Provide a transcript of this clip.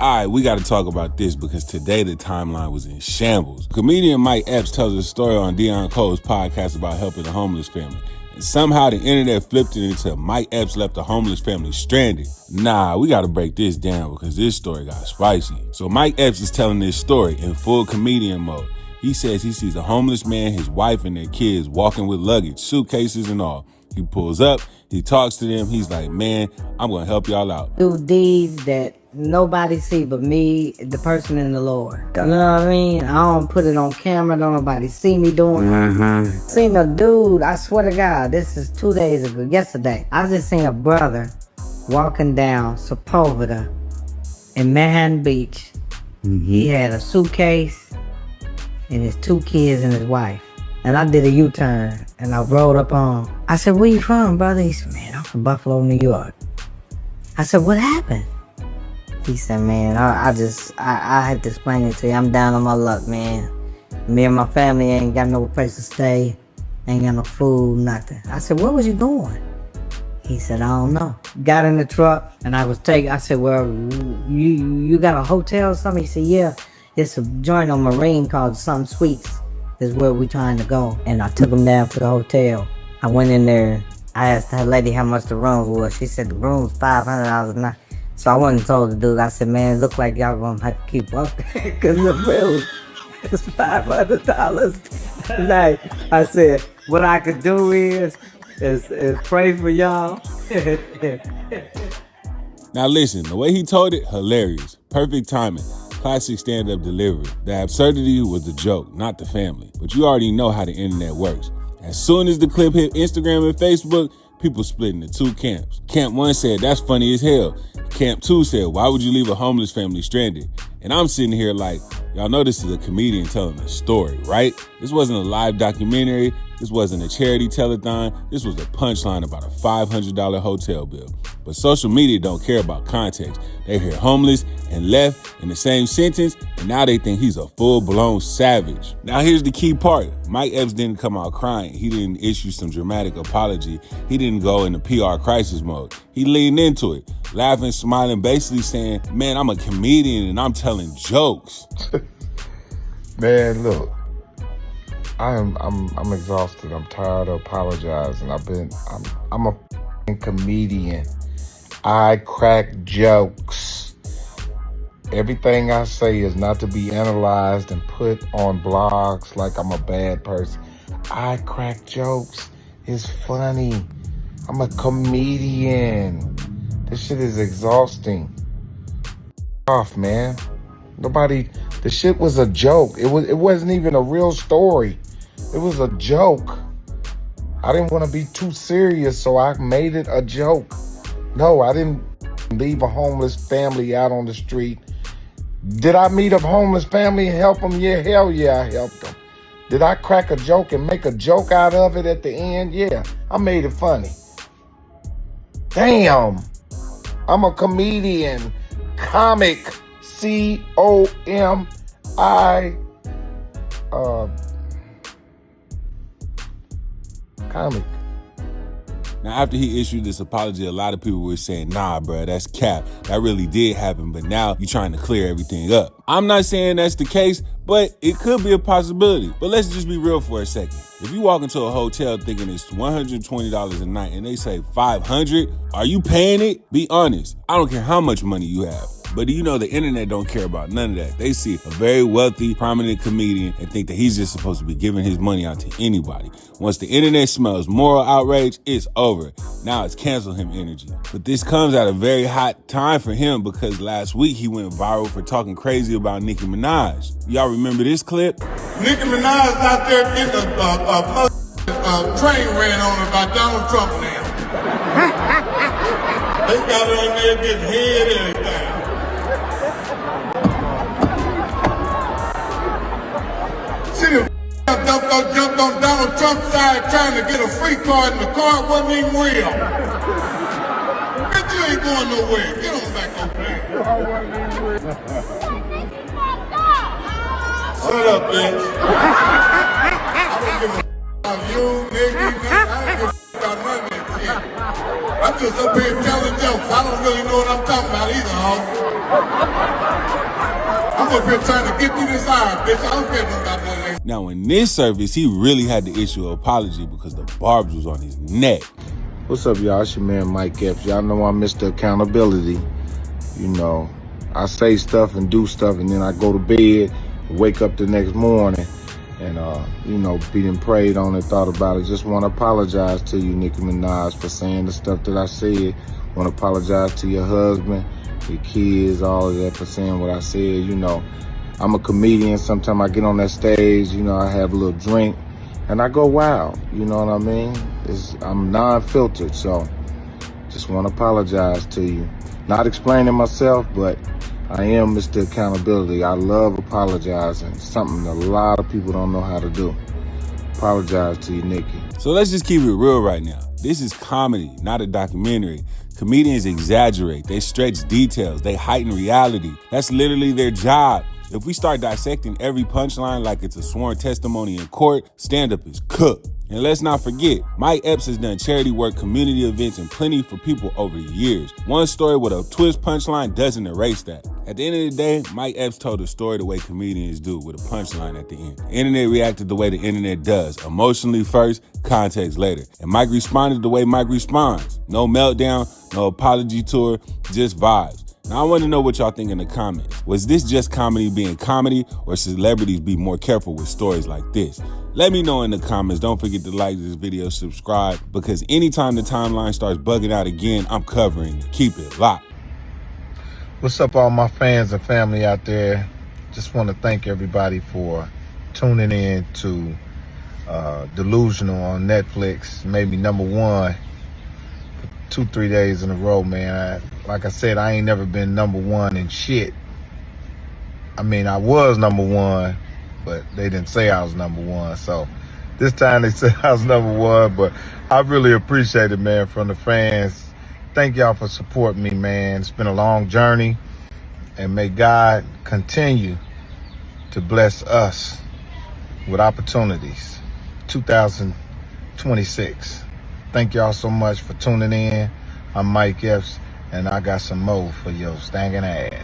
Alright, we gotta talk about this because today the timeline was in shambles. Comedian Mike Epps tells a story on Deion Cole's podcast about helping a homeless family. And somehow the internet flipped it into Mike Epps left a homeless family stranded. Nah, we gotta break this down because this story got spicy. So Mike Epps is telling this story in full comedian mode. He says he sees a homeless man, his wife, and their kids walking with luggage, suitcases and all. He pulls up, he talks to them, he's like, man, I'm gonna help y'all out. Do deeds that nobody see but me, the person in the Lord. You know what I mean? I don't put it on camera, don't nobody see me doing it. Seen a dude, I swear to God, this is 2 days ago, yesterday. I just seen a brother walking down Sepulveda in Manhattan Beach. He had a suitcase and his 2 kids and his wife. And I did a U-turn and I rolled up on him. I said, where you from, brother? He said, man, I'm from Buffalo, New York. I said, what happened? He said, man, I had to explain it to you. I'm down on my luck, man. Me and my family ain't got no place to stay. Ain't got no food, nothing. I said, where was you going? He said, I don't know. Got in the truck and I said, well, you got a hotel or something? He said, yeah. It's a joint on Marine called Sun Suites. Is where we trying to go. And I took him down to the hotel. I went in there. I asked that lady how much the rooms was. She said the room's $500 a night. So I went and told the dude, I said, man, it look like y'all gonna have to keep up there because the bill is $500 a night. I said, what I could do is pray for y'all. Now listen, the way he told it, hilarious. Perfect timing. Classic stand-up delivery. The absurdity was the joke, not the family. But you already know how the internet works. As soon as the clip hit Instagram and Facebook, people split into 2 camps. Camp 1 said, that's funny as hell. Camp 2 said, why would you leave a homeless family stranded? And I'm sitting here like, y'all know this is a comedian telling a story, right? This wasn't a live documentary. This wasn't a charity telethon. This was a punchline about a $500 hotel bill. But social media don't care about context. They hear homeless and left in the same sentence, and now they think he's a full-blown savage. Now here's the key part. Mike Epps didn't come out crying. He didn't issue some dramatic apology. He didn't go into PR crisis mode. He leaned into it, laughing, smiling, basically saying, man, I'm a comedian and I'm telling jokes. Man, look, I'm exhausted. I'm tired of apologizing. I'm a comedian. I crack jokes. Everything I say is not to be analyzed and put on blogs like I'm a bad person. I crack jokes. It's funny. I'm a comedian. This shit is exhausting. Off, man. The shit was a joke. It wasn't even a real story. It was a joke. I didn't want to be too serious, so I made it a joke. No, I didn't leave a homeless family out on the street. Did I meet a homeless family and help them? Yeah, hell yeah, I helped them. Did I crack a joke and make a joke out of it at the end? Yeah, I made it funny. Damn, I'm a comedian, comic, C-O-M-I, comic. Now, after he issued this apology, a lot of people were saying, nah, bro, that's cap. That really did happen, but now you're trying to clear everything up. I'm not saying that's the case, but it could be a possibility. But let's just be real for a second. If you walk into a hotel thinking it's $120 a night and they say $500, are you paying it? Be honest. I don't care how much money you have. But you know the internet don't care about none of that. They see a very wealthy, prominent comedian and think that he's just supposed to be giving his money out to anybody. Once the internet smells moral outrage, it's over. Now it's cancel him energy. But this comes at a very hot time for him because last week he went viral for talking crazy about Nicki Minaj. Y'all remember this clip? Nicki Minaj out there getting a train ran on her by Donald Trump now. They got her in there getting head and everything. Jumped on Donald Trump's side trying to get a free card and the card wasn't even real. Bitch, you ain't going nowhere. Get on back over there. Shut up, bitch. I don't give a about you, nigga, I don't give a about none of that shit. I'm just up here telling jokes. I don't really know what I'm talking about either, huh? up here trying to get through this aisle, bitch. I don't care nothing about none of that. Now, in this service, he really had to issue an apology because the barbs was on his neck. What's up, y'all? It's your man, Mike Epps. Y'all know I'm Mr. Accountability. You know, I say stuff and do stuff, and then I go to bed, wake up the next morning, and, you know, being prayed on and thought about it. Just want to apologize to you, Nicki Minaj, for saying the stuff that I said. Want to apologize to your husband, your kids, all of that for saying what I said. You know, I'm a comedian. Sometimes I get on that stage, you know, I have a little drink, and I go wild. You know what I mean? I'm non-filtered, so just want to apologize to you. Not explaining myself, but I am Mr. Accountability. I love apologizing. Something a lot of people don't know how to do. Apologize to you, Nicki. So let's just keep it real right now. This is comedy, not a documentary. Comedians exaggerate, they stretch details, they heighten reality. That's literally their job. If we start dissecting every punchline like it's a sworn testimony in court, stand-up is cooked. And let's not forget, Mike Epps has done charity work, community events, and plenty for people over the years. One story with a twist punchline doesn't erase that. At the end of the day, Mike Epps told a story the way comedians do, with a punchline at the end. The internet reacted the way the internet does, emotionally first, context later. And Mike responded the way Mike responds. No meltdown, no apology tour, just vibes. Now, I want to know what y'all think in the comments. Was this just comedy being comedy, or should celebrities be more careful with stories like this? Let me know in the comments. Don't forget to like this video, subscribe, because anytime the timeline starts bugging out again, I'm covering it. Keep it locked. What's up, all my fans and family out there? Just want to thank everybody for tuning in to Delusional on Netflix. Made me #1 for 2-3 days in a row, man. Like I said, I ain't never been #1 in shit. I mean, I was #1, but they didn't say I was #1. So this time they said I was #1, but I really appreciate it, man, from the fans. Thank y'all for supporting me, man. It's been a long journey, and may God continue to bless us with opportunities. 2026. Thank y'all so much for tuning in. I'm Mike Epps, and I got some more for your stinking ass.